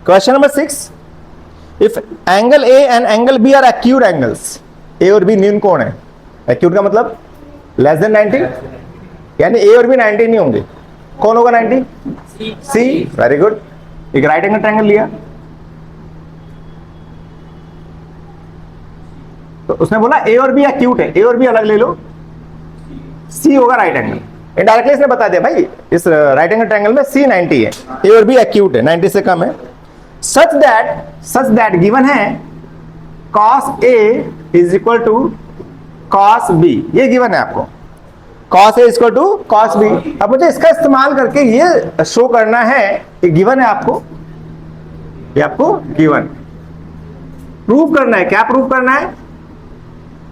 Question number 6, if angle A and angle B are acute angles, A और B न्यून कोण है। Acute का मतलब लेस देन 90, यानी ए और बी 90 नहीं होंगे। कौन होगा 90? सी। Very good. एक राइट एंगल ट्रायंगल लिया, तो उसने बोला ए और बी एक्यूट है, ए और बी अलग ले लो, सी होगा राइट एंगल। इनडायरेक्टली इसने बता दिया भाई इस राइट एंगल ट्रायंगल में सी 90 है, ए और बी एक्यूट है, 90 से कम है। सच दैट गिवन है cos A is equal to cos B, ये गिवन है आपको, cos A equal to cos B। अब मुझे इसका इस्तेमाल करके ये शो करना है कि गिवन है आपको, ये आपको गिवन प्रूव करना है। क्या प्रूव करना है?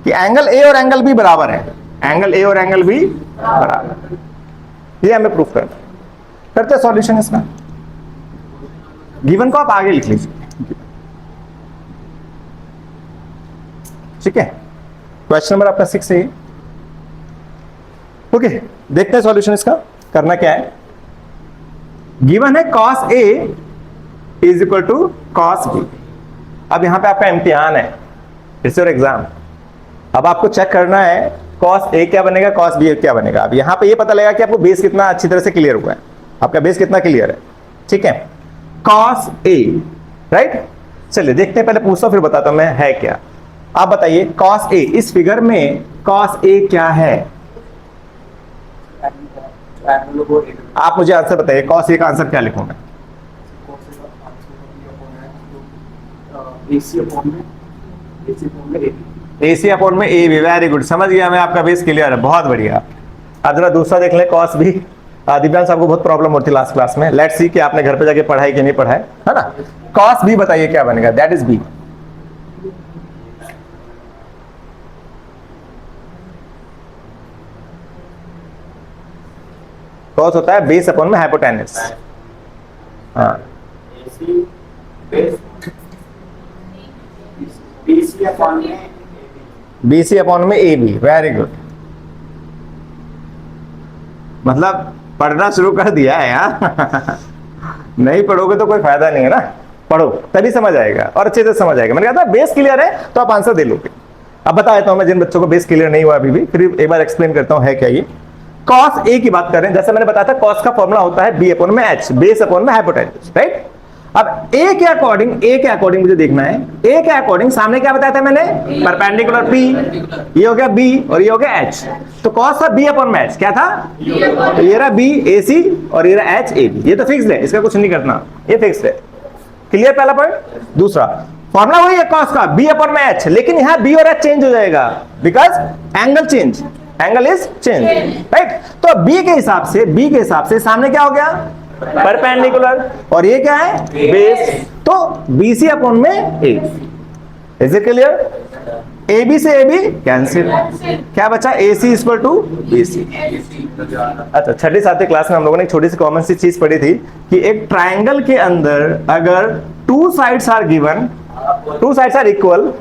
कि एंगल ए और एंगल बी बराबर है, एंगल ए और एंगल बी बराबर, ये हमें प्रूफ करना है। करते हैं सॉल्यूशन इसका। गिवन को आप आगे लिख लीजिए, ठीक है। क्वेश्चन नंबर आपका 6 है। ओके, देखते हैं सॉल्यूशन इसका। करना क्या है, गिवन है cos A is equal to cos B। अब यहां पे आपका इम्तिहान है, इट्स योर एग्जाम। अब आपको चेक करना है cos A क्या बनेगा, cos B क्या बनेगा। अब यहां पे ये पता लगेगा कि आपको बेस कितना अच्छी तरह से क्लियर हुआ है, आपका बेस कितना क्लियर है, ठीक है। cos A, right. चलिए देखते हैं, पहले पूछता हूं फिर बताता हूं मैं है क्या। आप बताइए cos A, इस फिगर में cos A क्या है? आप मुझे आंसर बताइए, cos A का आंसर क्या लिखूंगा? AC अपॉन में AB। वेरी गुड, समझ गया मैं, आपका बेस क्लियर है, बहुत बढ़िया। अब जरा दूसरा देख लें, cos B। दिव्यांश आपको बहुत प्रॉब्लम होती है लास्ट क्लास में, लेट्स सी कि आपने घर पे जाके पढ़ाई कि नहीं पढ़ाई, है ना। cos B बताइए क्या बनेगा, दैट इज B। cos होता है बेस अपॉन में हाइपोटेनस। हाँ, BC अपॉन में AB। वेरी गुड, मतलब पढ़ना शुरू कर दिया है यार। नहीं पढ़ोगे तो कोई फायदा नहीं है ना, पढ़ो तभी समझ आएगा और अच्छे से समझ आएगा। मैंने कहा था बेस क्लियर है तो आप आंसर दे लोगे। अब बता देता हूं मैं जिन बच्चों को बेस क्लियर नहीं हुआ अभी भी, फिर एक बार एक्सप्लेन करता हूं है क्या ये। cos A की बात कर रहे हैं, जैसे मैंने बताया था cos का फॉर्मूला होता है B अपॉन में H, बेस अपॉन में हाइपोटेनस, राइट। अब A के अकॉर्डिंग मुझे देखना है, A के अकॉर्डिंग सामने क्या बताया था मैंने, परपेंडिकुलर P, ये हो गया B और ये हो गया H। तो cos था B अपॉन में H, क्या था, तो ये रहा B AC और ये रहा H AB। ये तो फिक्स्ड है, इसका कुछ नहीं करना, ये फिक्स्ड है। क्लियर पहला पॉइंट। दूसरा फॉर्मूला वही है cos का B अपॉन में H, लेकिन यहां B और H चेंज हो जाएगा because angle change, angle is change, right. तो B के हिसाब से सामने क्या हो गया, परपेंडिकुलर, और ये क्या है, बेस। तो BC अपॉन में A। Is it clear? AB से AB कैंसिल, क्या बचा, AC इक्वल टू BC। अच्छा, छठी सातवीं क्लास में हम लोगों ने एक छोटी सी कॉमन सी चीज पढ़ी थी कि एक ट्राइंगल के अंदर अगर टू साइड्स आर इक्वल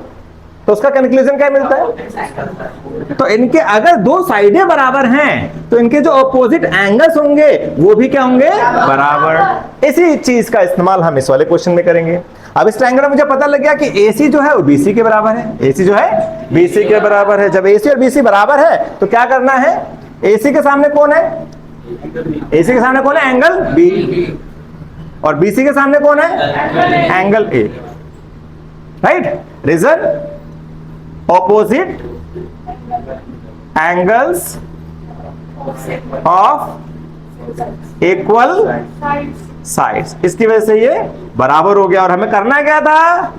तो उसका कंक्लूजन क्या मिलता है, तो इनके अगर दो साइडें बराबर हैं तो इनके जो अपोजिट एंगल्स होंगे वो भी क्या होंगे, बराबर। इसी चीज का इस्तेमाल हम इस वाले क्वेश्चन में करेंगे। अब इस ट्रायंगल में मुझे पता लग गया कि AC जो है वो BC के बराबर है, AC जो है BC के बराबर है। जब AC और BC बराबर है तो क्या करना है, AC के सामने कौन है, AC के सामने कौन है, एंगल B, और BC के सामने कौन है, angle A, right. Reason, opposite angles of equal sides, इसकी वजह से ये बराबर हो गया। और हमें करना क्या था,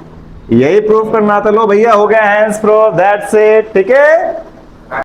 यही प्रूफ करना था। लो भैया, हो गया हैंड्स प्रूफ, दैट्स इट, ठीक है।